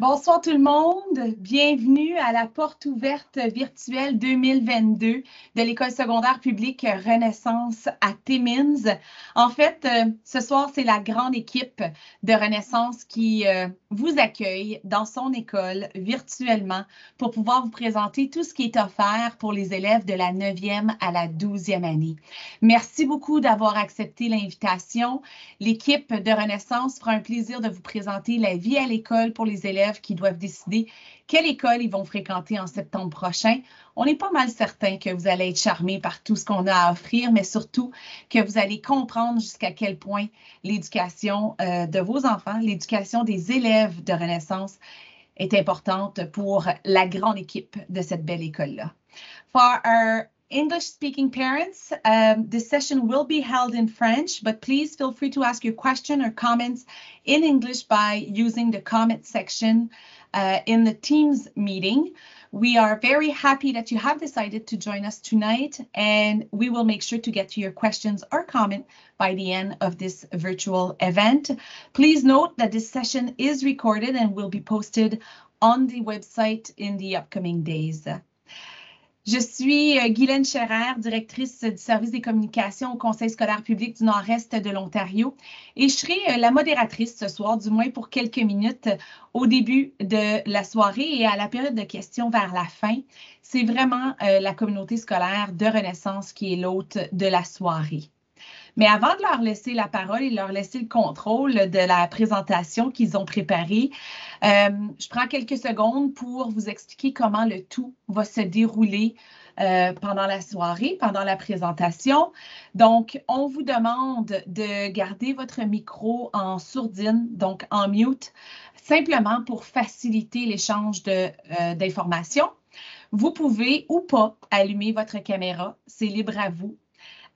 Bonsoir tout le monde, bienvenue à la porte ouverte virtuelle 2022 de l'École secondaire publique Renaissance à Timmins. En fait, ce soir, c'est la grande équipe de Renaissance qui vous accueille dans son école virtuellement pour pouvoir vous présenter tout ce qui est offert pour les élèves de la 9e à la 12e année. Merci beaucoup d'avoir accepté l'invitation. L'équipe de Renaissance fera un plaisir de vous présenter la vie à l'école pour les élèves qui doivent décider quelle école ils vont fréquenter en septembre prochain. On est pas mal certain que vous allez être charmés par tout ce qu'on a à offrir, mais surtout que vous allez comprendre jusqu'à quel point l'éducation de vos enfants, l'éducation des élèves de Renaissance est importante pour la grande équipe de cette belle école-là. For our English-speaking parents, this session will be held in French, but please feel free to ask your question or comments in English by using the comment section in the Teams meeting. We are very happy that you have decided to join us tonight, and we will make sure to get to your questions or comment by the end of this virtual event. Please note that this session is recorded and will be posted on the website in the upcoming days. Je suis Guylaine Scherer, directrice du service des communications au Conseil scolaire public du Nord-Est de l'Ontario, et je serai la modératrice ce soir, du moins pour quelques minutes au début de la soirée et à la période de questions vers la fin. C'est vraiment la communauté scolaire de Renaissance qui est l'hôte de la soirée. Mais avant de leur laisser la parole et de leur laisser le contrôle de la présentation qu'ils ont préparée, je prends quelques secondes pour vous expliquer comment le tout va se dérouler pendant la soirée, pendant la présentation. Donc, on vous demande de garder votre micro en sourdine, donc en mute, simplement pour faciliter l'échange d'informations. Vous pouvez ou pas allumer votre caméra, c'est libre à vous.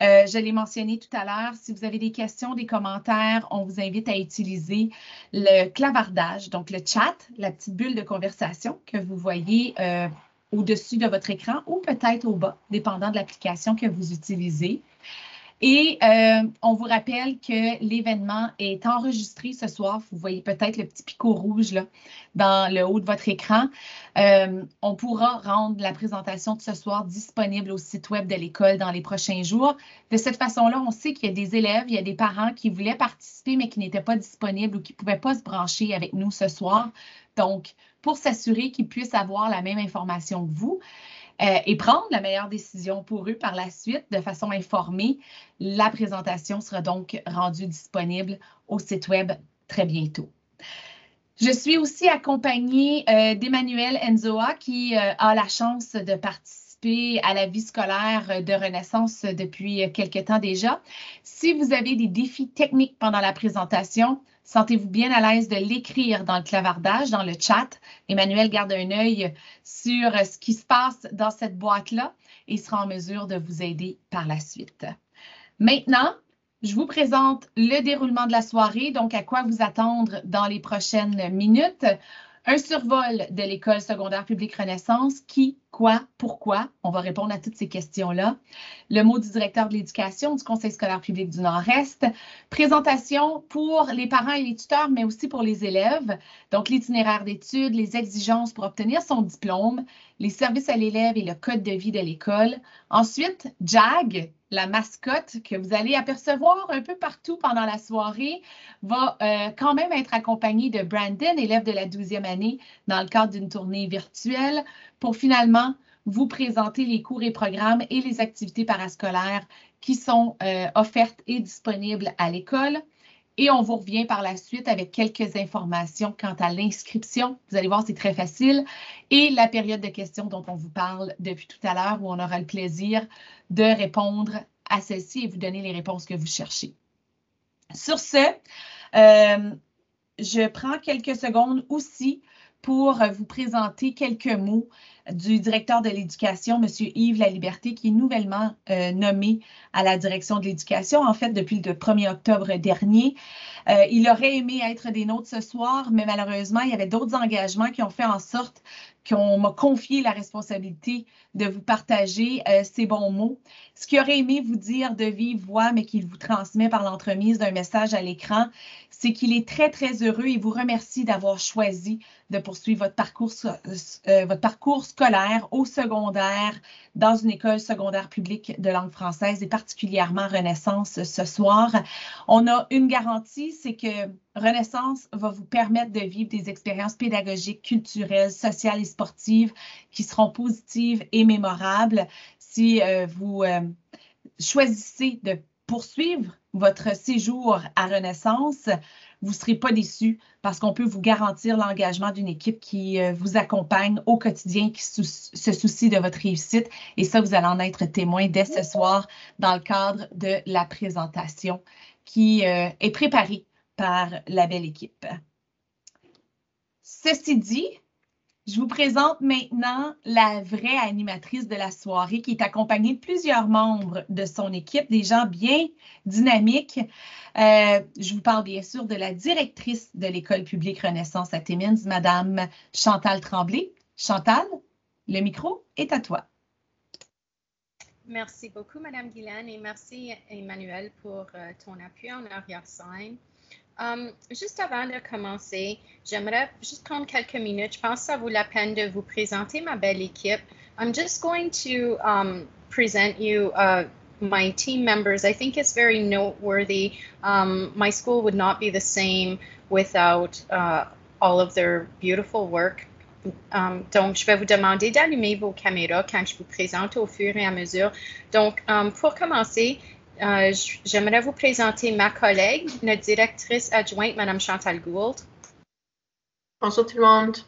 Je l'ai mentionné tout à l'heure, si vous avez des questions, des commentaires, on vous invite à utiliser le clavardage, donc le chat, la petite bulle de conversation que vous voyez au-dessus de votre écran ou peut-être au bas, dépendant de l'application que vous utilisez. Et on vous rappelle que l'événement est enregistré ce soir. Vous voyez peut-être le petit picot rouge là, dans le haut de votre écran. On pourra rendre la présentation de ce soir disponible au site web de l'école dans les prochains jours. De cette façon-là, on sait qu'il y a des élèves, il y a des parents qui voulaient participer mais qui n'étaient pas disponibles ou qui ne pouvaient pas se brancher avec nous ce soir. Donc, pour s'assurer qu'ils puissent avoir la même information que vous, et prendre la meilleure décision pour eux par la suite de façon informée. La présentation sera donc rendue disponible au site web très bientôt. Je suis aussi accompagnée d'Emmanuel Enzoa qui a la chance de participer à la vie scolaire de Renaissance depuis quelque temps déjà. Si vous avez des défis techniques pendant la présentation, sentez-vous bien à l'aise de l'écrire dans le clavardage, dans le chat. Emmanuel garde un œil sur ce qui se passe dans cette boîte-là et sera en mesure de vous aider par la suite. Maintenant, je vous présente le déroulement de la soirée, donc à quoi vous attendre dans les prochaines minutes. Un survol de l'École secondaire publique Renaissance. Qui, quoi, pourquoi? On va répondre à toutes ces questions-là. Le mot du directeur de l'éducation du Conseil scolaire public du Nord-Est. Présentation pour les parents et les tuteurs, mais aussi pour les élèves. Donc, l'itinéraire d'études, les exigences pour obtenir son diplôme, les services à l'élève et le code de vie de l'école. Ensuite, JAG, la mascotte que vous allez apercevoir un peu partout pendant la soirée, va quand même être accompagnée de Brandon, élève de la 12e année, dans le cadre d'une tournée virtuelle, pour finalement vous présenter les cours et programmes et les activités parascolaires qui sont offertes et disponibles à l'école. Et on vous revient par la suite avec quelques informations quant à l'inscription. Vous allez voir, c'est très facile. Et la période de questions dont on vous parle depuis tout à l'heure, où on aura le plaisir de répondre à celle-ci et vous donner les réponses que vous cherchez. Sur ce, je prends quelques secondes aussi pour vous présenter quelques mots du directeur de l'éducation, M. Yves Laliberté, qui est nouvellement nommé à la direction de l'éducation, en fait, depuis le 1er octobre dernier. Il aurait aimé être des nôtres ce soir, mais malheureusement, il y avait d'autres engagements qui ont fait en sorte qu'on m'a confié la responsabilité de vous partager ces bons mots. Ce qu'il aurait aimé vous dire de vive voix, mais qu'il vous transmet par l'entremise d'un message à l'écran, c'est qu'il est très, très heureux et vous remercie d'avoir choisi de poursuivre votre parcours scolaire au secondaire dans une école secondaire publique de langue française et particulièrement Renaissance ce soir. On a une garantie, c'est que Renaissance va vous permettre de vivre des expériences pédagogiques, culturelles, sociales et sportives qui seront positives et mémorables. Si vous choisissez de poursuivre votre séjour à Renaissance, vous ne serez pas déçus parce qu'on peut vous garantir l'engagement d'une équipe qui vous accompagne au quotidien, qui se soucie de votre réussite. Et ça, vous allez en être témoin dès ce soir dans le cadre de la présentation qui est préparée par la belle équipe. Ceci dit, je vous présente maintenant la vraie animatrice de la soirée qui est accompagnée de plusieurs membres de son équipe, des gens bien dynamiques. Je vous parle bien sûr de la directrice de l'École publique Renaissance à Timmins, Madame Chantal Tremblay. Chantal, le micro est à toi. Merci beaucoup, Madame Guylaine, et merci, Emmanuel, pour ton appui en arrière-scène. Juste avant de commencer, j'aimerais juste prendre quelques minutes. Je pense que ça vaut la peine de vous présenter ma belle équipe. I'm just going to present you my team members. I think it's very noteworthy. My school would not be the same without all of their beautiful work. Donc, je vais vous demander d'allumer vos caméras quand je vous présente au fur et à mesure. Donc, pour commencer, j'aimerais vous présenter ma collègue, notre directrice adjointe, Mme Chantal Gould. Bonjour tout le monde.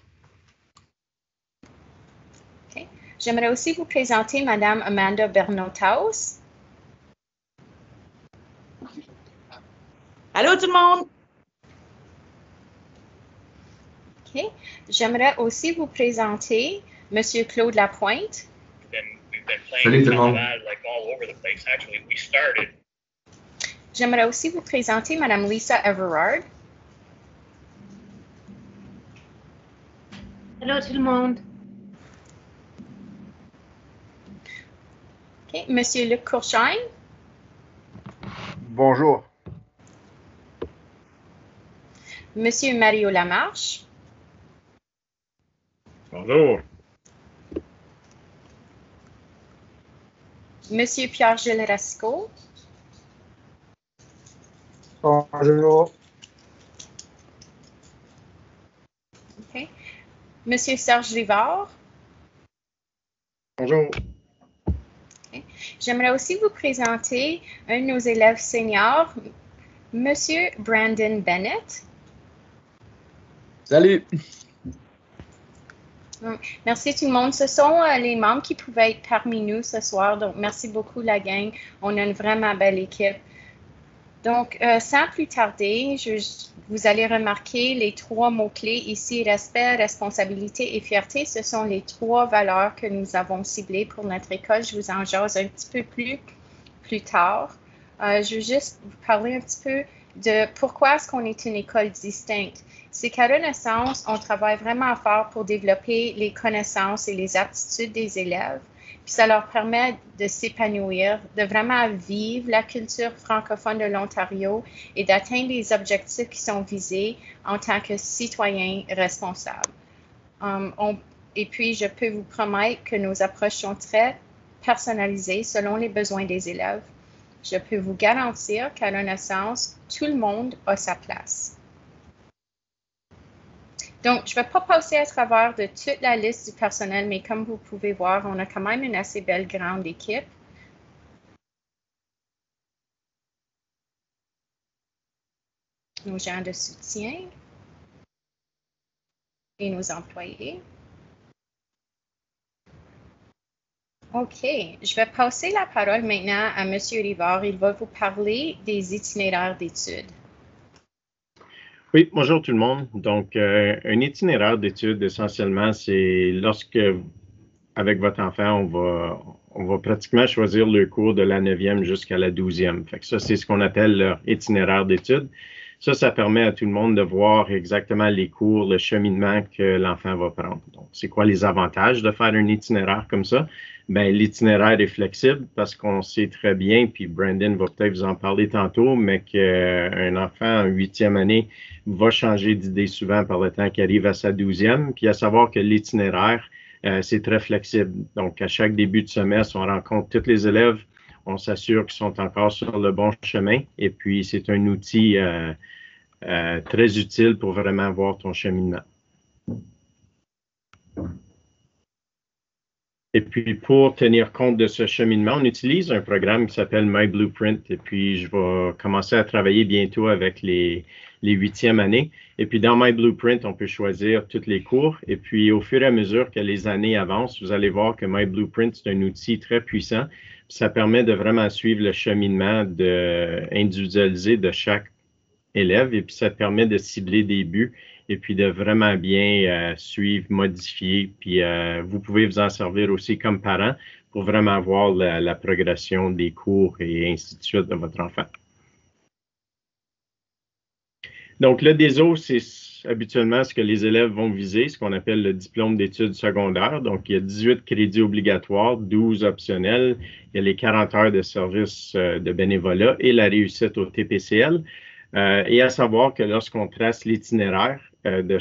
Okay. J'aimerais aussi vous présenter Mme Amanda Bernotaus. Allô tout le monde. Okay. J'aimerais aussi vous présenter M. Claude Lapointe. Salut tout le monde. J'aimerais aussi vous présenter Mme Lisa Everard. Hello tout le monde. Okay. Monsieur Luc Courchain. Bonjour. Monsieur Mario Lamarche. Bonjour. Monsieur Pierre-Gilles Rascot. Bonjour. Okay. Monsieur Serge Rivard. Bonjour. Okay. J'aimerais aussi vous présenter un de nos élèves seniors, Monsieur Brandon Bennett. Salut. Merci tout le monde. Ce sont les membres qui pouvaient être parmi nous ce soir. Donc, merci beaucoup la gang. On a une vraiment belle équipe. Donc, sans plus tarder, vous allez remarquer les 3 mots-clés ici, respect, responsabilité et fierté. Ce sont les 3 valeurs que nous avons ciblées pour notre école. Je vous en jase un petit peu plus tard. Je veux juste vous parler un petit peu de pourquoi est-ce qu'on est une école distincte. C'est qu'à Renaissance, on travaille vraiment fort pour développer les connaissances et les aptitudes des élèves. Puis ça leur permet de s'épanouir, de vraiment vivre la culture francophone de l'Ontario et d'atteindre les objectifs qui sont visés en tant que citoyens responsables. Et puis, je peux vous promettre que nos approches sont très personnalisées selon les besoins des élèves. Je peux vous garantir qu'à Renaissance, tout le monde a sa place. Donc, je ne vais pas passer à travers de toute la liste du personnel, mais comme vous pouvez voir, on a quand même une assez belle grande équipe. Nos gens de soutien et nos employés. OK, je vais passer la parole maintenant à M. Rivard. Il va vous parler des itinéraires d'études. Oui, bonjour tout le monde. Donc, un itinéraire d'études, essentiellement, c'est lorsque avec votre enfant, on va pratiquement choisir le cours de la 9e jusqu'à la 12e. Fait que ça, c'est ce qu'on appelle leur itinéraire d'études. Ça permet à tout le monde de voir exactement les cours, le cheminement que l'enfant va prendre. Donc, c'est quoi les avantages de faire un itinéraire comme ça? Ben, l'itinéraire est flexible parce qu'on sait très bien, puis Brandon va peut-être vous en parler tantôt, mais qu'un enfant en 8e année va changer d'idée souvent par le temps qu'il arrive à sa 12e, puis à savoir que l'itinéraire, c'est très flexible. Donc, à chaque début de semestre, on rencontre tous les élèves, on s'assure qu'ils sont encore sur le bon chemin, et puis c'est un outil très utile pour vraiment voir ton cheminement. Et puis, pour tenir compte de ce cheminement, on utilise un programme qui s'appelle My Blueprint. Et puis, je vais commencer à travailler bientôt avec les 8e années. Et puis, dans My Blueprint, on peut choisir tous les cours. Et puis, au fur et à mesure que les années avancent, vous allez voir que My Blueprint, c'est un outil très puissant. Ça permet de vraiment suivre le cheminement individualisé de chaque élève. Et puis, ça permet de cibler des buts et puis de vraiment bien suivre, modifier. Puis, vous pouvez vous en servir aussi comme parent pour vraiment voir la progression des cours et ainsi de suite de votre enfant. Donc, le DESO, c'est habituellement ce que les élèves vont viser, ce qu'on appelle le diplôme d'études secondaires. Donc, il y a 18 crédits obligatoires, 12 optionnels. Il y a les 40 heures de service de bénévolat et la réussite au TPCL. Et à savoir que lorsqu'on trace l'itinéraire de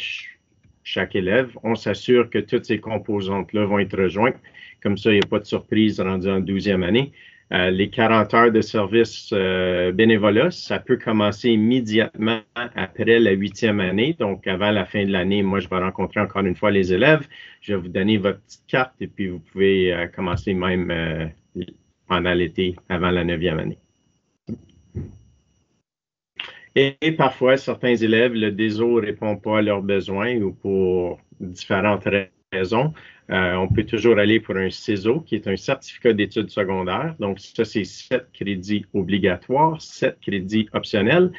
chaque élève, on s'assure que toutes ces composantes-là vont être rejointes. Comme ça, il n'y a pas de surprise rendue en 12e année. Les 40 heures de service bénévolat, ça peut commencer immédiatement après la 8e année. Donc, avant la fin de l'année, moi, je vais rencontrer encore une fois les élèves. Je vais vous donner votre petite carte et puis vous pouvez commencer même pendant l'été, avant la 9e année. Et parfois, certains élèves, le DESO ne répond pas à leurs besoins ou pour différentes raisons. On peut toujours aller pour un CESO, qui est un certificat d'études secondaires. Donc, ça, c'est 7 crédits obligatoires, 7 crédits optionnels.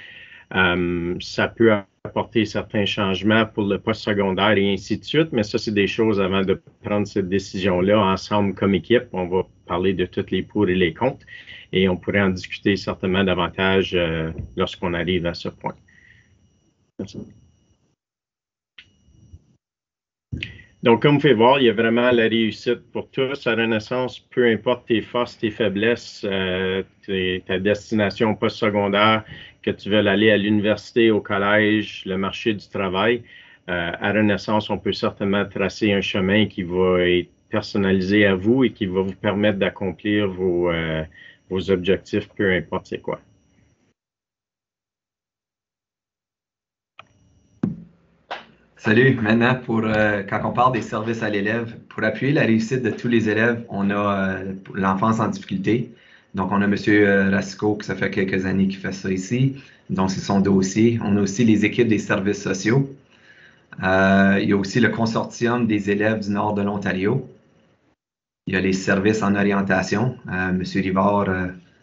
Ça peut apporter certains changements pour le postsecondaire et ainsi de suite, mais ça, c'est des choses avant de prendre cette décision-là ensemble comme équipe. On va parler de tous les pour et les contre et on pourrait en discuter certainement davantage lorsqu'on arrive à ce point. Merci. Donc, comme vous pouvez voir, il y a vraiment la réussite pour tous à Renaissance, peu importe tes forces, tes faiblesses, ta destination postsecondaire, que tu veux aller à l'université, au collège, le marché du travail. À Renaissance, on peut certainement tracer un chemin qui va être personnalisé à vous et qui va vous permettre d'accomplir vos objectifs, peu importe c'est quoi. Salut. Maintenant, quand on parle des services à l'élève, pour appuyer la réussite de tous les élèves, on a l'enfance en difficulté. Donc, on a M. Rasco, qui ça fait quelques années qu'il fait ça ici. Donc, c'est son dossier. On a aussi les équipes des services sociaux. Il y a aussi le consortium des élèves du nord de l'Ontario. Il y a les services en orientation. M. Rivard,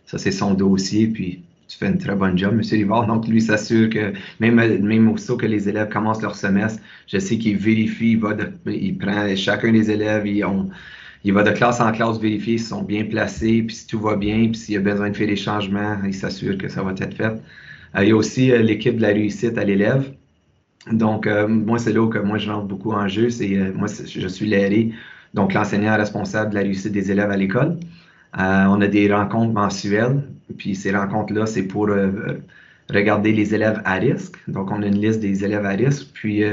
ça, c'est son dossier. Puis, tu fais une très bonne job, M. Rivard. Donc, lui s'assure que même aussitôt que les élèves commencent leur semestre, je sais qu'il vérifie, il prend chacun des élèves, il va de classe en classe vérifier s'ils sont bien placés, puis si tout va bien, puis s'il y a besoin de faire des changements, il s'assure que ça va être fait. Il y a aussi l'équipe de la réussite à l'élève. Donc, moi, c'est là où moi, je rentre beaucoup en jeu. Moi, je suis l'ARI, donc l'enseignant responsable de la réussite des élèves à l'école. On a des rencontres mensuelles, puis ces rencontres-là, c'est pour regarder les élèves à risque. Donc, on a une liste des élèves à risque, puis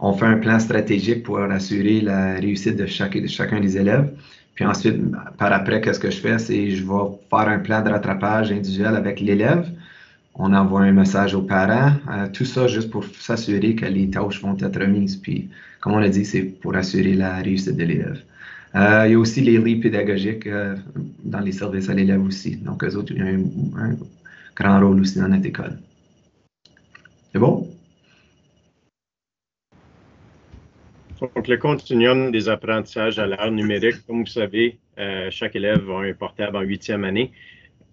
on fait un plan stratégique pour assurer la réussite de chacun des élèves. Puis ensuite, par après, qu'est-ce que je fais? C'est je vais faire un plan de rattrapage individuel avec l'élève. On envoie un message aux parents. Tout ça juste pour s'assurer que les tâches vont être remises. Puis, comme on l'a dit, c'est pour assurer la réussite de l'élève. Il y a aussi les lits pédagogiques dans les services à l'élève aussi. Donc, eux autres, ils ont un grand rôle aussi dans notre école. C'est bon? Donc, le continuum des apprentissages à l'ère numérique, comme vous savez, chaque élève a un portable en 8e année.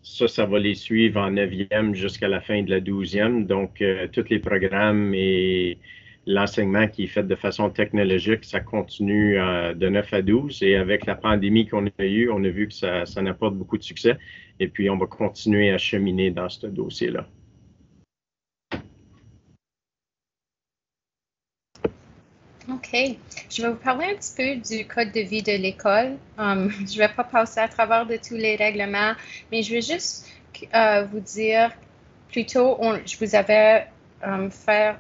Ça va les suivre en 9e jusqu'à la fin de la 12e. Donc, tous les programmes et l'enseignement qui est fait de façon technologique, ça continue de 9 à 12. Et avec la pandémie qu'on a eue, on a vu que ça n'apporte beaucoup de succès. Et puis, on va continuer à cheminer dans ce dossier-là. OK. Je vais vous parler un petit peu du code de vie de l'école. Je ne vais pas passer à travers de tous les règlements, mais je vais juste vous dire, plutôt, je vous avais fait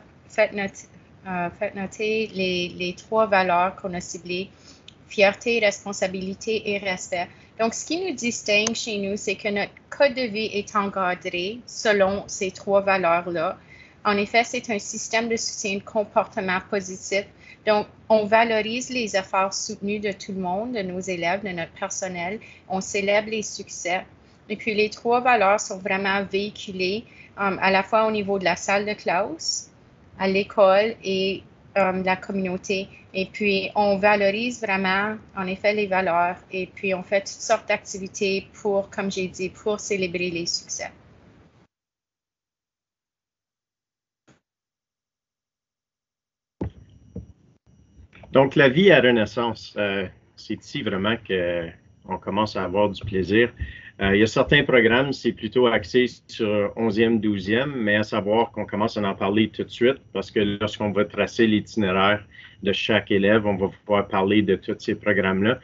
noter les 3 valeurs qu'on a ciblées, fierté, responsabilité et respect. Donc, ce qui nous distingue chez nous, c'est que notre code de vie est encadré selon ces 3 valeurs-là. En effet, c'est un système de soutien de comportement positif. Donc, on valorise les efforts soutenus de tout le monde, de nos élèves, de notre personnel. On célèbre les succès. Et puis, les 3 valeurs sont vraiment véhiculées à la fois au niveau de la salle de classe, à l'école et la communauté. Et puis, on valorise vraiment, en effet, les valeurs. Et puis, on fait toutes sortes d'activités pour, comme j'ai dit, pour célébrer les succès. Donc, la vie à Renaissance, c'est ici vraiment qu'on commence à avoir du plaisir. Il y a certains programmes, c'est plutôt axé sur 11e, 12e, mais à savoir qu'on commence à en parler tout de suite parce que lorsqu'on va tracer l'itinéraire de chaque élève, on va pouvoir parler de tous ces programmes-là.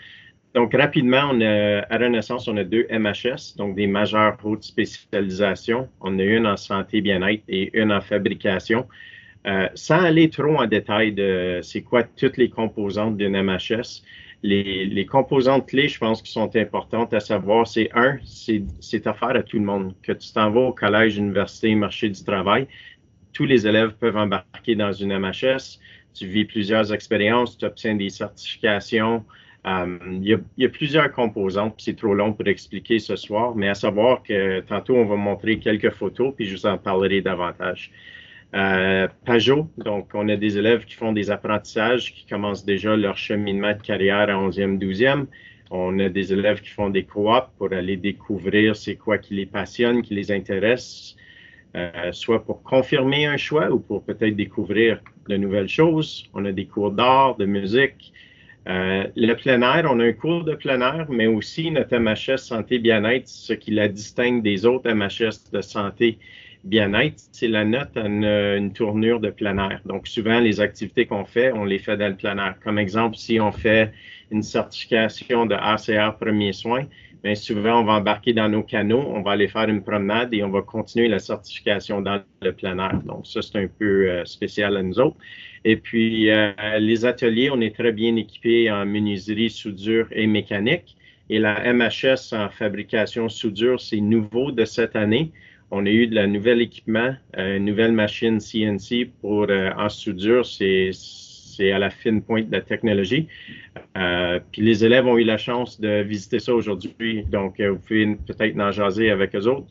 Donc, rapidement, à Renaissance, on a 2 MHS, donc des majeures hautes spécialisations. On a une en santé bien-être et une en fabrication. Sans aller trop en détail de c'est quoi toutes les composantes d'une MHS, les composantes clés, je pense, qui sont importantes à savoir, c'est affaire à tout le monde. Que tu t'en vas au collège, université, marché du travail, tous les élèves peuvent embarquer dans une MHS. Tu vis plusieurs expériences, tu obtiens des certifications. Il y a plusieurs composantes, puis c'est trop long pour expliquer ce soir, mais à savoir que tantôt, on va montrer quelques photos, puis je vous en parlerai davantage. Pajot, donc on a des élèves qui font des apprentissages, qui commencent déjà leur cheminement de carrière à 11e, 12e. On a des élèves qui font des coops pour aller découvrir c'est quoi qui les passionne, qui les intéresse, soit pour confirmer un choix ou pour peut-être découvrir de nouvelles choses. On a des cours d'art, de musique. Le plein air, on a un cours de plein air, mais aussi notre MHS santé bien-être, ce qui la distingue des autres MHS de santé bien-être, c'est la note à une tournure de plein air. Donc, souvent, les activités qu'on fait, on les fait dans le plein air. Comme exemple, si on fait une certification de ACR premiers soins, bien souvent, on va embarquer dans nos canots, on va aller faire une promenade et on va continuer la certification dans le plein air. Donc, ça, c'est un peu spécial à nous autres. Et puis, les ateliers, on est très bien équipés en menuiserie, soudure et mécanique. Et la MHS en fabrication soudure, c'est nouveau de cette année. On a eu de la nouvel équipement, une nouvelle machine CNC pour en soudure, c'est à la fine pointe de la technologie. Puis les élèves ont eu la chance de visiter ça aujourd'hui, donc vous pouvez peut-être en jaser avec eux autres.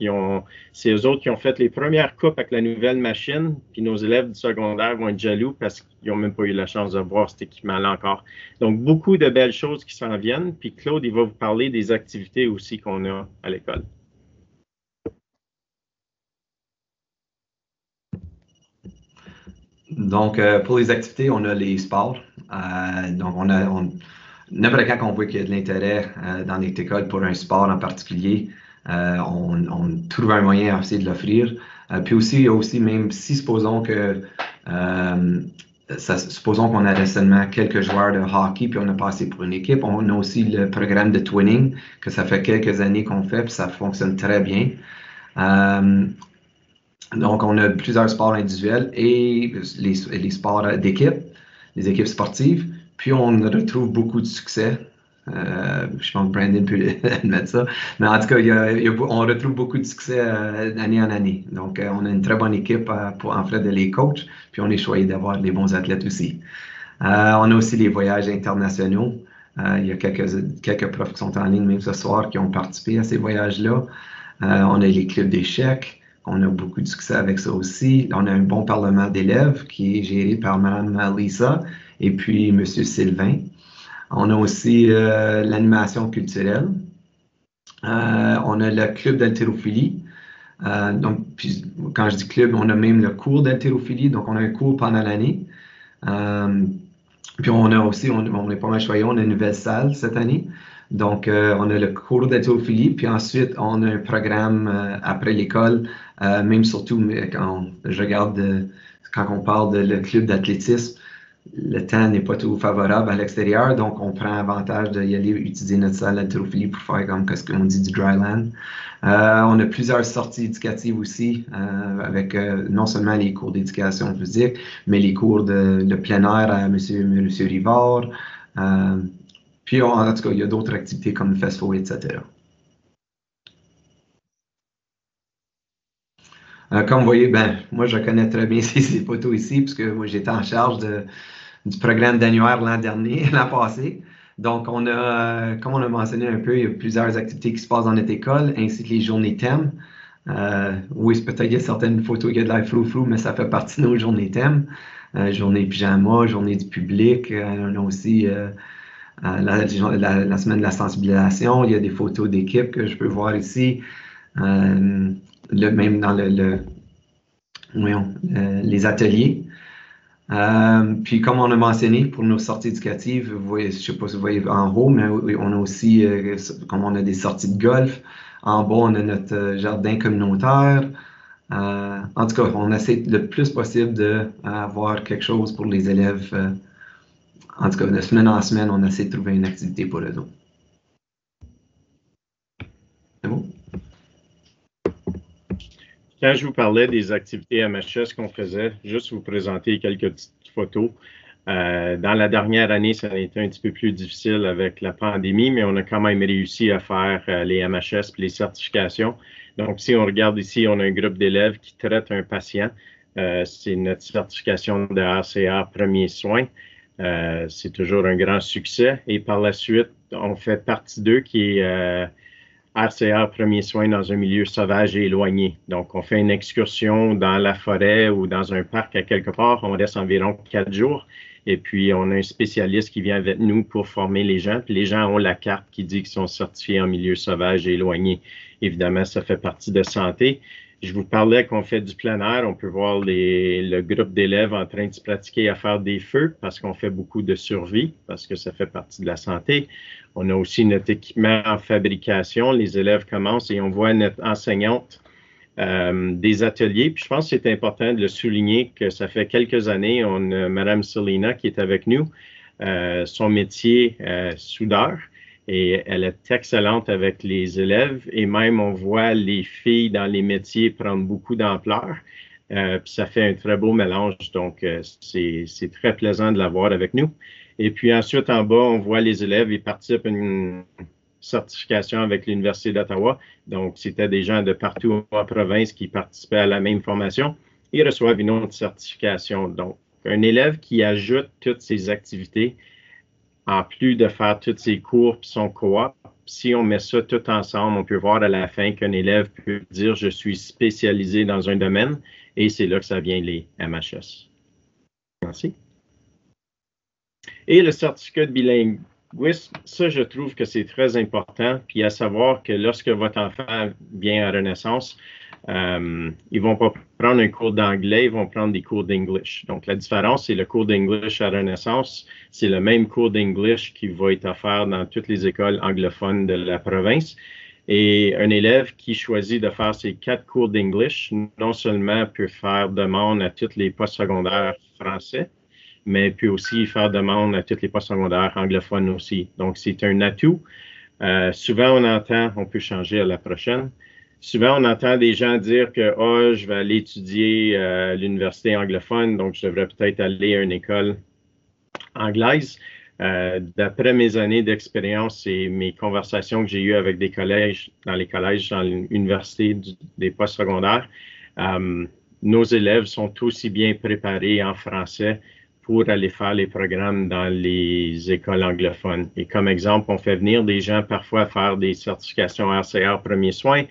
C'est eux autres qui ont fait les premières coupes avec la nouvelle machine, puis nos élèves du secondaire vont être jaloux parce qu'ils n'ont même pas eu la chance de voir cet équipement-là encore. Donc, beaucoup de belles choses qui s'en viennent, puis Claude, il va vous parler des activités aussi qu'on a à l'école. Donc, pour les activités, on a les sports. Donc, n'importe quand on voit qu'il y a de l'intérêt dans notre école pour un sport en particulier, on trouve un moyen à essayer de l'offrir. Puis aussi, même si supposons qu'on a récemment quelques joueurs de hockey, puis on a passé pour une équipe, on a aussi le programme de twinning, que ça fait quelques années qu'on fait, puis ça fonctionne très bien. Donc, on a plusieurs sports individuels et les sports d'équipe, les équipes sportives. Puis, on retrouve beaucoup de succès. Je pense que Brandon peut admettre ça. Mais en tout cas, on retrouve beaucoup de succès d'année en année. Donc, on a une très bonne équipe en fait de les coachs. Puis, on est choyé d'avoir les bons athlètes aussi. On a aussi les voyages internationaux. Il y a quelques profs qui sont en ligne même ce soir qui ont participé à ces voyages-là. On a les clubs d'échecs. On a beaucoup de succès avec ça aussi. On a un bon parlement d'élèves qui est géré par Mme Lisa et puis M. Sylvain. On a aussi l'animation culturelle. On a le club d'haltérophilie. Donc, puis, quand je dis club, on a même le cours d'haltérophilie. Donc, on a un cours pendant l'année. Puis on a aussi, on est pas mal choyé, on a une nouvelle salle cette année. Donc, on a le cours d'haltérophilie, puis ensuite, on a un programme après l'école, même surtout quand je regarde, quand on parle de le club d'athlétisme, le temps n'est pas tout favorable à l'extérieur, donc on prend avantage d'y aller utiliser notre salle d'haltérophilie pour faire comme ce qu'on dit du dry land. On a plusieurs sorties éducatives aussi, avec non seulement les cours d'éducation physique, mais les cours de plein air à M. Rivard. Puis, en tout cas, il y a d'autres activités comme le FESFO, etc. Comme vous voyez, moi, je connais très bien ces photos ici, puisque moi, j'étais en charge du programme d'annuaire l'an dernier, l'an passé. Donc, comme on a mentionné un peu, il y a plusieurs activités qui se passent dans notre école, ainsi que les journées thèmes. Oui, peut-être qu'il y a certaines photos qui ont de l'air flou, mais ça fait partie de nos journées thèmes. Journée pyjama, journée du public. On a aussi la semaine de la sensibilisation. Il y a des photos d'équipe que je peux voir ici. Même dans les ateliers. Puis, comme on a mentionné, pour nos sorties éducatives, vous voyez, je ne sais pas si vous voyez en haut, mais on a aussi, comme on a des sorties de golf, en bas, on a notre jardin communautaire. En tout cas, on essaie le plus possible d'avoir quelque chose pour les élèves. En tout cas, de semaine en semaine, on essaie de trouver une activité pour eux autres. C'est bon? Quand je vous parlais des activités MHS qu'on faisait, juste vous présenter quelques petites photos. Dans la dernière année, ça a été un petit peu plus difficile avec la pandémie, mais on a quand même réussi à faire les MHS et les certifications. Donc, si on regarde ici, on a un groupe d'élèves qui traite un patient. C'est notre certification de RCA Premier Soin. C'est toujours un grand succès. Et par la suite, on fait partie d'eux qui est RCA Premier Soin dans un milieu sauvage et éloigné. Donc, on fait une excursion dans la forêt ou dans un parc à quelque part. On reste environ 4 jours. Et puis, on a un spécialiste qui vient avec nous pour former les gens. Puis, les gens ont la carte qui dit qu'ils sont certifiés en milieu sauvage et éloigné. Évidemment, ça fait partie de santé. Je vous parlais qu'on fait du plein air. On peut voir le groupe d'élèves en train de se pratiquer à faire des feux parce qu'on fait beaucoup de survie, parce que ça fait partie de la santé. On a aussi notre équipement en fabrication. Les élèves commencent et on voit notre enseignante des ateliers. Puis je pense que c'est important de le souligner que ça fait quelques années, on a Mme Selina qui est avec nous, son métier soudeur. Et elle est excellente avec les élèves et même on voit les filles dans les métiers prendre beaucoup d'ampleur. Puis ça fait un très beau mélange, donc c'est très plaisant de l'avoir avec nous. Et puis ensuite, en bas, on voit les élèves, ils participent à une certification avec l'Université d'Ottawa. Donc, c'était des gens de partout en province qui participaient à la même formation. Ils reçoivent une autre certification. Donc, un élève qui ajoute toutes ses activités, en plus de faire tous ses cours et son coop, si on met ça tout ensemble, on peut voir à la fin qu'un élève peut dire « je suis spécialisé dans un domaine » et c'est là que ça vient les MHS. Merci. Et le certificat de bilinguisme, ça, je trouve que c'est très important. Puis à savoir que lorsque votre enfant vient à Renaissance, ils vont pas prendre un cours d'anglais, ils vont prendre des cours d'English. Donc, la différence, c'est le cours d'English à Renaissance. C'est le même cours d'English qui va être offert dans toutes les écoles anglophones de la province. Et un élève qui choisit de faire ces 4 cours d'English, non seulement peut faire demande à tous les postsecondaires français, mais peut aussi faire demande à tous les postsecondaires anglophones aussi. Donc, c'est un atout. Souvent, on peut changer à la prochaine. Souvent, on entend des gens dire que je vais aller étudier à l'université anglophone, donc je devrais peut-être aller à une école anglaise. D'après mes années d'expérience et mes conversations que j'ai eues avec des collèges, dans l'université des postsecondaires, nos élèves sont aussi bien préparés en français pour aller faire les programmes dans les écoles anglophones. Et comme exemple, on fait venir des gens parfois faire des certifications RCA Premier Soin.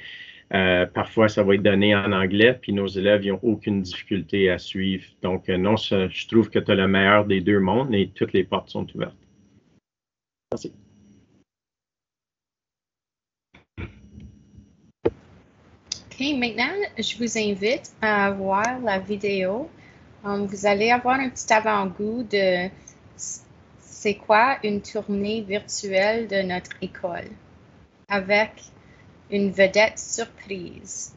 Parfois, ça va être donné en anglais, puis nos élèves n'ont aucune difficulté à suivre. Donc, je trouve que tu as le meilleur des deux mondes et toutes les portes sont ouvertes. Merci. OK, maintenant, je vous invite à voir la vidéo Vous allez avoir un petit avant-goût de c'est quoi une tournée virtuelle de notre école avec une vedette surprise.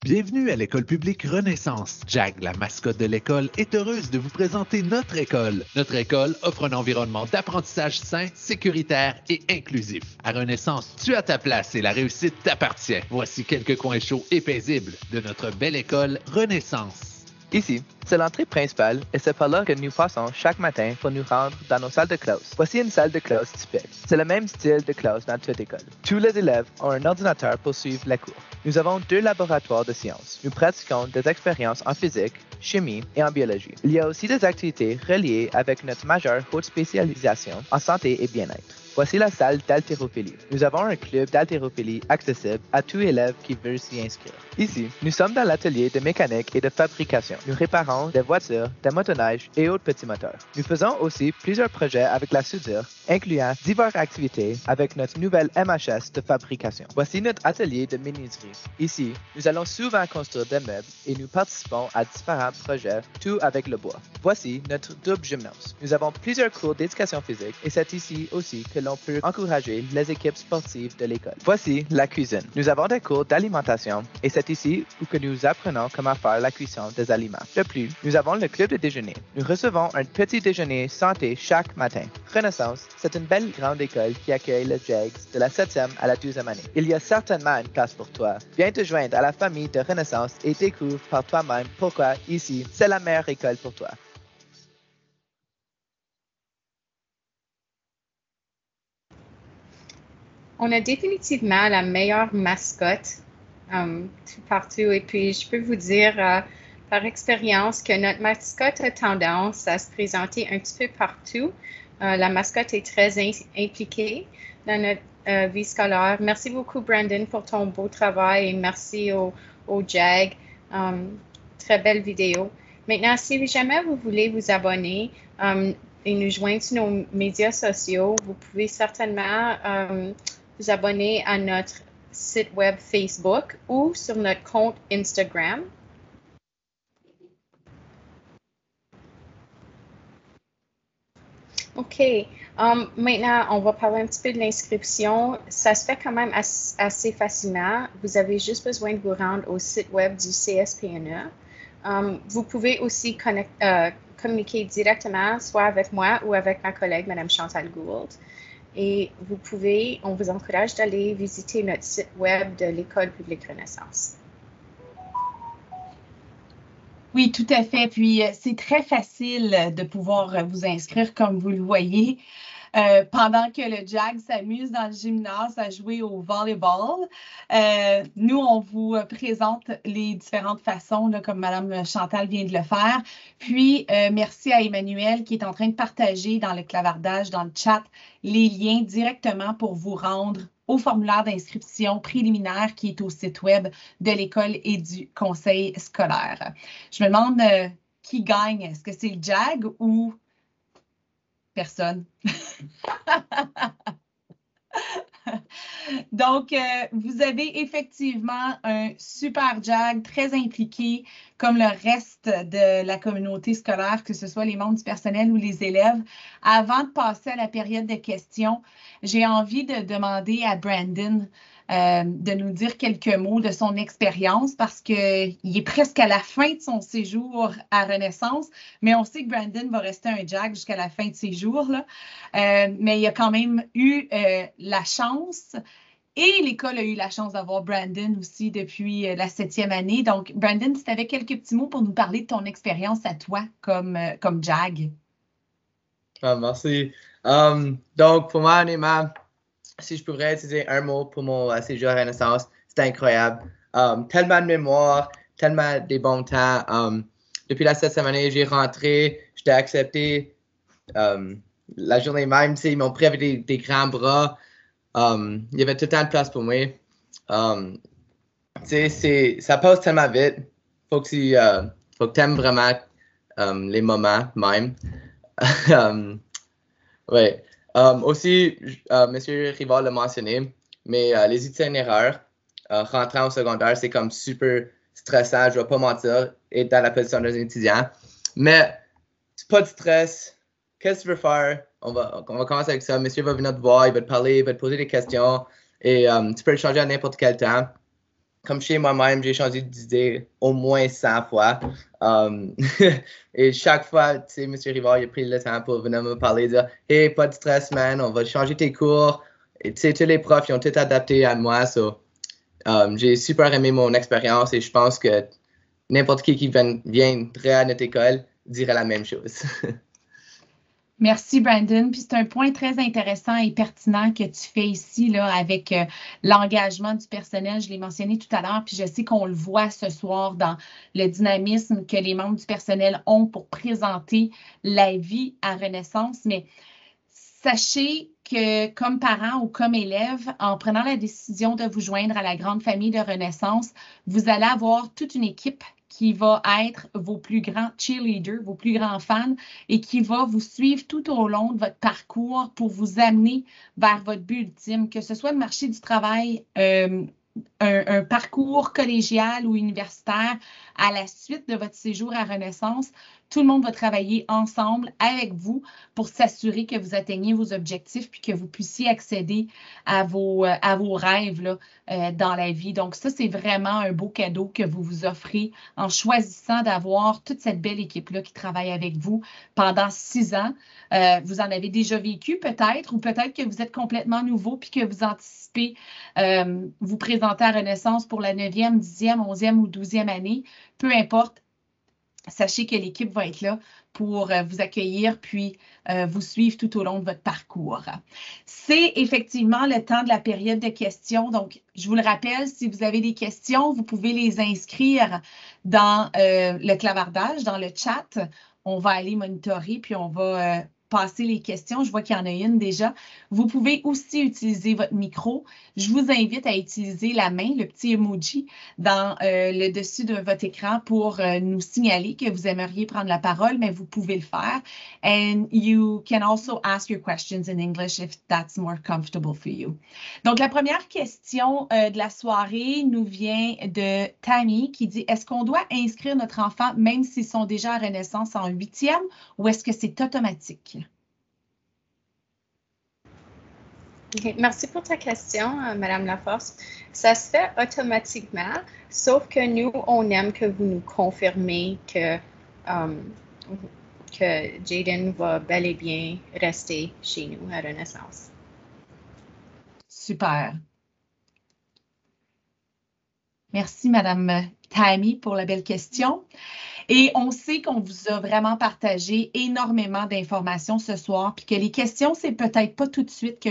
Bienvenue à l'école publique Renaissance. Jag, la mascotte de l'école, est heureuse de vous présenter notre école. Notre école offre un environnement d'apprentissage sain, sécuritaire et inclusif. À Renaissance, tu as ta place et la réussite t'appartient. Voici quelques coins chauds et paisibles de notre belle école Renaissance. Ici, c'est l'entrée principale et c'est par là que nous passons chaque matin pour nous rendre dans nos salles de classe. Voici une salle de classe typique. C'est le même style de classe dans toute école. Tous les élèves ont un ordinateur pour suivre les cours. Nous avons 2 laboratoires de sciences. Nous pratiquons des expériences en physique, chimie et en biologie. Il y a aussi des activités reliées avec notre majeure haute spécialisation en santé et bien-être. Voici la salle d'haltérophilie. Nous avons un club d'haltérophilie accessible à tout élève qui veut s'y inscrire. Ici, nous sommes dans l'atelier de mécanique et de fabrication. Nous réparons des voitures, des motoneiges et autres petits moteurs. Nous faisons aussi plusieurs projets avec la soudure, incluant diverses activités avec notre nouvelle MHS de fabrication. Voici notre atelier de menuiserie. Ici, nous allons souvent construire des meubles et nous participons à différents projets, tout avec le bois. Voici notre double gymnase. Nous avons plusieurs cours d'éducation physique et c'est ici aussi que l'on peut encourager les équipes sportives de l'école. Voici la cuisine. Nous avons des cours d'alimentation et c'est ici où que nous apprenons comment faire la cuisson des aliments. De plus, nous avons le club de déjeuner. Nous recevons un petit déjeuner santé chaque matin. Renaissance, c'est une belle grande école qui accueille les JAGs de la 7e à la 12e année. Il y a certainement une place pour toi. Viens te joindre à la famille de Renaissance et découvre par toi-même pourquoi ici, c'est la meilleure école pour toi. On a définitivement la meilleure mascotte tout partout. Et puis, je peux vous dire par expérience que notre mascotte a tendance à se présenter un petit peu partout. La mascotte est très impliquée dans notre vie scolaire. Merci beaucoup, Brandon, pour ton beau travail et merci au JAG. Très belle vidéo. Maintenant, si jamais vous voulez vous abonner et nous joindre sur nos médias sociaux, vous pouvez certainement vous abonner à notre site web Facebook ou sur notre compte Instagram. OK. Maintenant, on va parler un petit peu de l'inscription. Ça se fait quand même assez facilement. Vous avez juste besoin de vous rendre au site web du CSPNE. Vous pouvez aussi communiquer directement, soit avec moi ou avec ma collègue, Mme Chantal Gould. Et on vous encourage d'aller visiter notre site web de l'École publique Renaissance. Oui, tout à fait. Puis, c'est très facile de pouvoir vous inscrire, comme vous le voyez. Pendant que le JAG s'amuse dans le gymnase à jouer au volleyball, nous, on vous présente les différentes façons, là, comme Mme Chantal vient de le faire. Puis, merci à Emmanuel qui est en train de partager dans le clavardage, dans le chat, les liens directement pour vous rendre au formulaire d'inscription préliminaire qui est au site web de l'école et du conseil scolaire. Je me demande qui gagne. Est-ce que c'est le JAG ou personne? Donc, vous avez effectivement un super JAG très impliqué, comme le reste de la communauté scolaire, que ce soit les membres du personnel ou les élèves. Avant de passer à la période de questions, j'ai envie de demander à Brandon de nous dire quelques mots de son expérience parce qu'il est presque à la fin de son séjour à Renaissance, mais on sait que Brandon va rester un JAG jusqu'à la fin de ses jours, là. Mais il a quand même eu la chance et l'école a eu la chance d'avoir Brandon aussi depuis la 7e année. Donc, Brandon, si tu avais quelques petits mots pour nous parler de ton expérience à toi comme JAG. Merci. Donc, pour moi, honnêtement, si je pourrais utiliser un mot pour mon séjour à Renaissance, c'était incroyable. Tellement de mémoire, tellement des bons temps. Depuis la 7e année, j'ai rentré, j'étais accepté. La journée même, ils m'ont pris avec des grands bras. Il y avait tout le temps de place pour moi. Ça passe tellement vite. Faut que tu aimes vraiment les moments même. Ouais. Aussi, M. Rival l'a mentionné, mais les itinéraires rentrant au secondaire, c'est comme super stressant, je ne vais pas mentir, être dans la position d'un étudiant. Mais pas de stress. Qu'est-ce que tu veux faire? On va commencer avec ça. Monsieur va venir te voir, il va te parler, il va te poser des questions. Et tu peux le changer à n'importe quel temps. Comme chez moi-même, j'ai changé d'idée au moins 100 fois. Et chaque fois, tu sais, M. Rivard, il a pris le temps pour venir me parler, dire « Hey, pas de stress, man, on va changer tes cours. » Et tu sais, tous les profs, ils ont tout adapté à moi. J'ai super aimé mon expérience et je pense que n'importe qui viendrait à notre école dirait la même chose. Merci, Brandon. Puis c'est un point très intéressant et pertinent que tu fais ici là, avec l'engagement du personnel. Je l'ai mentionné tout à l'heure, puis je sais qu'on le voit ce soir dans le dynamisme que les membres du personnel ont pour présenter la vie à Renaissance. Mais sachez que comme parents ou comme élèves, en prenant la décision de vous joindre à la grande famille de Renaissance, vous allez avoir toute une équipe qui va être vos plus grands cheerleaders, vos plus grands fans et qui va vous suivre tout au long de votre parcours pour vous amener vers votre but ultime, que ce soit le marché du travail, un parcours collégial ou universitaire à la suite de votre séjour à Renaissance. Tout le monde va travailler ensemble avec vous pour s'assurer que vous atteignez vos objectifs puis que vous puissiez accéder à vos rêves là, dans la vie. Donc ça, c'est vraiment un beau cadeau que vous vous offrez en choisissant d'avoir toute cette belle équipe-là qui travaille avec vous pendant 6 ans. Vous en avez déjà vécu peut-être ou peut-être que vous êtes complètement nouveau puis que vous anticipez vous présenter à Renaissance pour la 9e, 10e, 11e ou 12e année. Peu importe. Sachez que l'équipe va être là pour vous accueillir puis vous suivre tout au long de votre parcours. C'est effectivement le temps de la période de questions. Donc, je vous le rappelle, si vous avez des questions, vous pouvez les inscrire dans le clavardage, dans le chat. On va aller monitorer puis on va passer les questions. Je vois qu'il y en a une déjà. Vous pouvez aussi utiliser votre micro. Je vous invite à utiliser la main, le petit emoji, dans le dessus de votre écran pour nous signaler que vous aimeriez prendre la parole, mais vous pouvez le faire. And you can also ask your questions in English if that's more comfortable for you. Donc, la première question de la soirée nous vient de Tammy qui dit « Est-ce qu'on doit inscrire notre enfant même s'ils sont déjà à Renaissance en 8e ou est-ce que c'est automatique? » Okay. Merci pour ta question, Madame Laforce. Ça se fait automatiquement, sauf que nous, on aime que vous nous confirmez que Jaden va bel et bien rester chez nous à Renaissance. Super. Merci, Madame Tammy, pour la belle question. Et on sait qu'on vous a vraiment partagé énormément d'informations ce soir, puis que les questions, c'est peut-être pas tout de suite que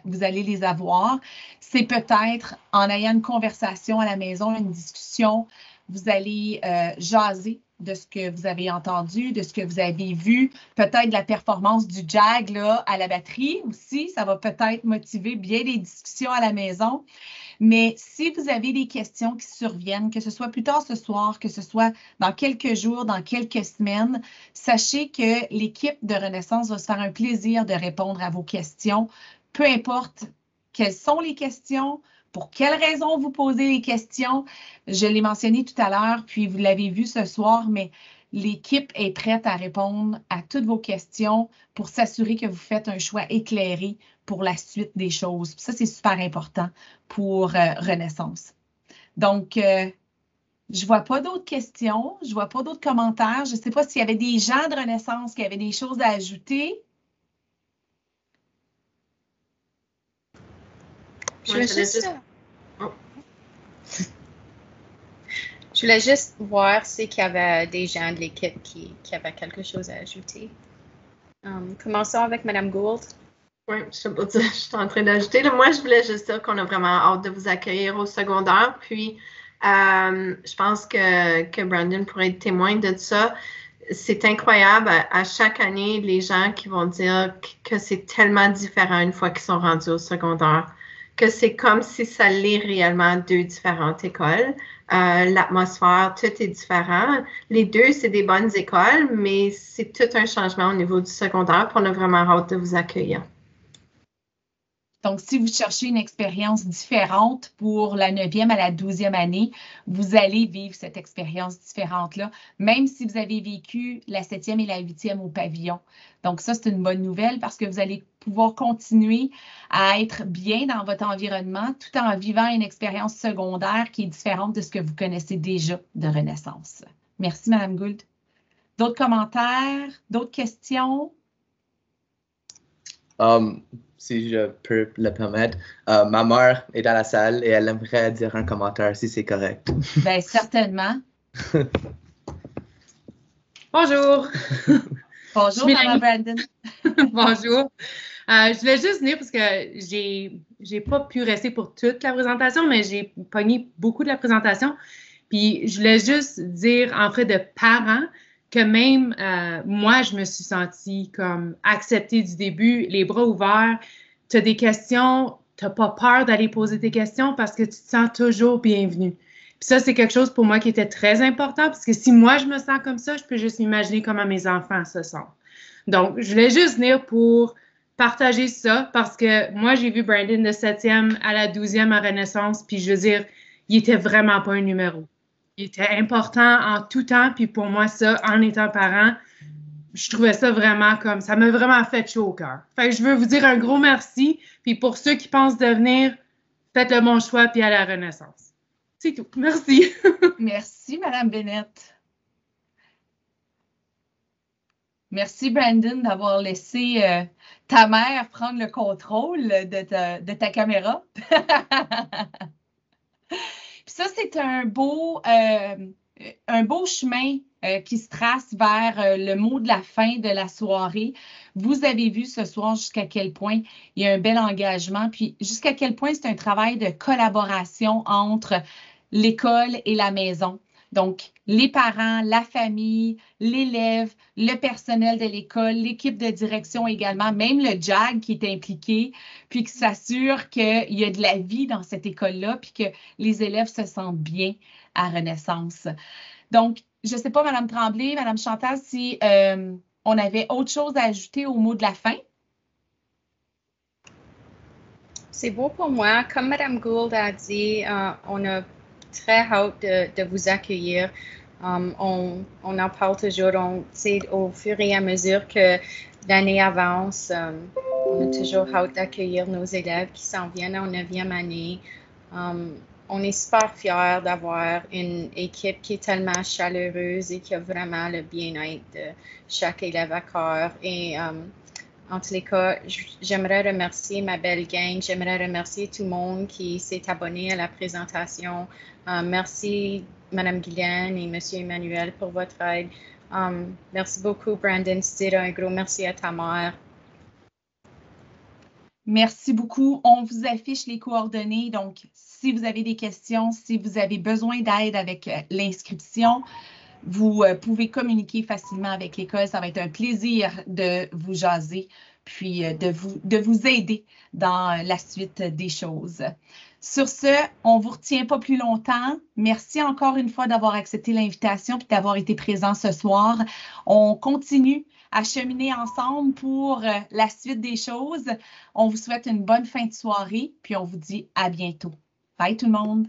vous allez les avoir. C'est peut-être en ayant une conversation à la maison, une discussion, vous allez jaser de ce que vous avez entendu, de ce que vous avez vu, peut-être la performance du JAG là, à la batterie aussi. Ça va peut-être motiver bien des discussions à la maison. Mais si vous avez des questions qui surviennent, que ce soit plus tard ce soir, que ce soit dans quelques jours, dans quelques semaines, sachez que l'équipe de Renaissance va se faire un plaisir de répondre à vos questions, peu importe quelles sont les questions, pour quelles raisons vous posez les questions. Je l'ai mentionné tout à l'heure, puis vous l'avez vu ce soir, mais l'équipe est prête à répondre à toutes vos questions pour s'assurer que vous faites un choix éclairé pour la suite des choses. Puis ça, c'est super important pour Renaissance. Donc, je ne vois pas d'autres questions, je ne vois pas d'autres commentaires. Je ne sais pas s'il y avait des gens de Renaissance qui avaient des choses à ajouter. Je voulais juste voir s'il y avait des gens de l'équipe qui avaient quelque chose à ajouter. Commençons avec Mme Gould. Oui, je suis en train d'ajouter. Moi, je voulais juste dire qu'on a vraiment hâte de vous accueillir au secondaire. Puis, je pense que Brandon pourrait être témoin de ça. C'est incroyable. À chaque année, les gens qui vont dire que c'est tellement différent une fois qu'ils sont rendus au secondaire, que c'est comme si ça l'est réellement 2 différentes écoles. L'atmosphère, tout est différent. Les 2, c'est des bonnes écoles, mais c'est tout un changement au niveau du secondaire. Puis on a vraiment hâte de vous accueillir. Donc, si vous cherchez une expérience différente pour la 9e à la 12e année, vous allez vivre cette expérience différente-là, même si vous avez vécu la 7e et la 8e au pavillon. Donc, ça, c'est une bonne nouvelle parce que vous allez pouvoir continuer à être bien dans votre environnement tout en vivant une expérience secondaire qui est différente de ce que vous connaissez déjà de Renaissance. Merci, Mme Gould. D'autres commentaires? D'autres questions? Si je peux le permettre, ma mère est dans la salle et elle aimerait dire un commentaire si c'est correct. Bien, certainement. Bonjour. Bonjour, Mme Brandon. Bonjour. Je voulais juste venir parce que j'ai pas pu rester pour toute la présentation, mais j'ai pogné beaucoup de la présentation. Puis je voulais juste dire en fait de parents que même moi, je me suis sentie comme acceptée du début, les bras ouverts. Tu as des questions, tu n'as pas peur d'aller poser tes questions parce que tu te sens toujours bienvenue. Puis ça, c'est quelque chose pour moi qui était très important parce que si moi, je me sens comme ça, je peux juste imaginer comment mes enfants se sentent. Donc, je voulais juste venir pour partager ça parce que moi, j'ai vu Brandon de 7e à la 12e à Renaissance, puis je veux dire, il était vraiment pas un numéro. Il était important en tout temps, puis pour moi, ça, en étant parent, je trouvais ça vraiment comme, ça m'a vraiment fait chaud au cœur. Fait que je veux vous dire un gros merci, puis pour ceux qui pensent devenir, faites le bon choix, puis à la Renaissance. C'est tout. Merci. Merci, Mme Bennett. Merci, Brandon, d'avoir laissé ta mère prendre le contrôle de ta caméra. Puis ça, c'est un beau chemin qui se trace vers le mot de la fin de la soirée. Vous avez vu ce soir jusqu'à quel point il y a un bel engagement, puis jusqu'à quel point c'est un travail de collaboration entre l'école et la maison. Donc, les parents, la famille, l'élève, le personnel de l'école, l'équipe de direction également, même le JAG qui est impliqué, puis qui s'assure qu'il y a de la vie dans cette école-là, puis que les élèves se sentent bien à Renaissance. Donc, je ne sais pas, Mme Tremblay, Mme Chantal, si on avait autre chose à ajouter au mot de la fin. C'est beau pour moi. Comme Mme Gould a dit, on a très hâte de vous accueillir. On en parle toujours. Au fur et à mesure que l'année avance, on a toujours hâte d'accueillir nos élèves qui s'en viennent en 9e année. On est super fiers d'avoir une équipe qui est tellement chaleureuse et qui a vraiment le bien-être de chaque élève à cœur. Et en tous les cas, j'aimerais remercier ma belle gang. J'aimerais remercier tout le monde qui s'est abonné à la présentation. Merci, Mme Guylaine et M. Emmanuel, pour votre aide. Merci beaucoup, Brandon Stida. Un gros merci à ta mère. Merci beaucoup. On vous affiche les coordonnées. Donc, si vous avez des questions, si vous avez besoin d'aide avec l'inscription, vous pouvez communiquer facilement avec l'école. Ça va être un plaisir de vous jaser, puis de vous aider dans la suite des choses. Sur ce, on ne vous retient pas plus longtemps. Merci encore une fois d'avoir accepté l'invitation et d'avoir été présent ce soir. On continue à cheminer ensemble pour la suite des choses. On vous souhaite une bonne fin de soirée, puis on vous dit à bientôt. Bye tout le monde!